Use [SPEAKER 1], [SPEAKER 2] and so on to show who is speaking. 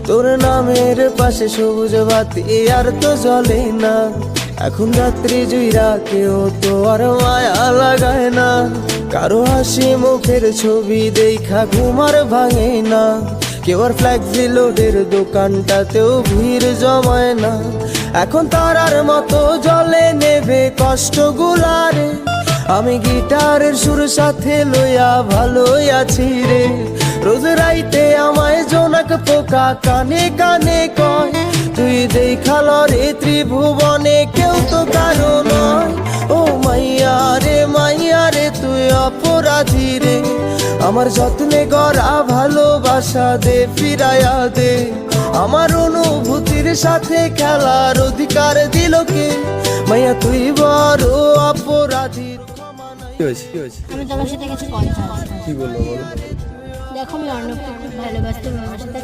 [SPEAKER 1] তোর নামের পাশে সবুজ বাতি আর তো জ্বলে না। এখন রাত্রি জুইরা কেউ তো আর মায়া লাগায় না। কারো হাসি মুখের ছবি দেখা ঘুমার ভাঙে না। কেউ আর ফ্ল্যাক্সি লোডের দোকানটাতেও ভিড় জমায় না। এখন তারার মতো জলে নেবে কষ্ট গুলারে। আমি গিটারের সুর সাথে লইয়া ভালোই আছি রে। রোজ রাইতে আমায় জোনাক পোকা কানে কানে কয়, তুই দেখাল রে ত্রিভুবনে কেউ তো কারো নয়। ও মাইয়া রে তুই অপরাধী রে। আমার যত্নে গড়া ভালোবাসা দে ফিরাইয়া দে। আমার অনুভূতির সাথে খেলার অধিকার দিল কে? মাইয়া তুই বড় অপরাধী।
[SPEAKER 2] আমি তোমার সাথে কিছু কথা আছে।
[SPEAKER 3] কি বললো বলো?
[SPEAKER 2] দেখো আমি অর্ণবকে খুব ভালোবাসতাম, আমার সাথে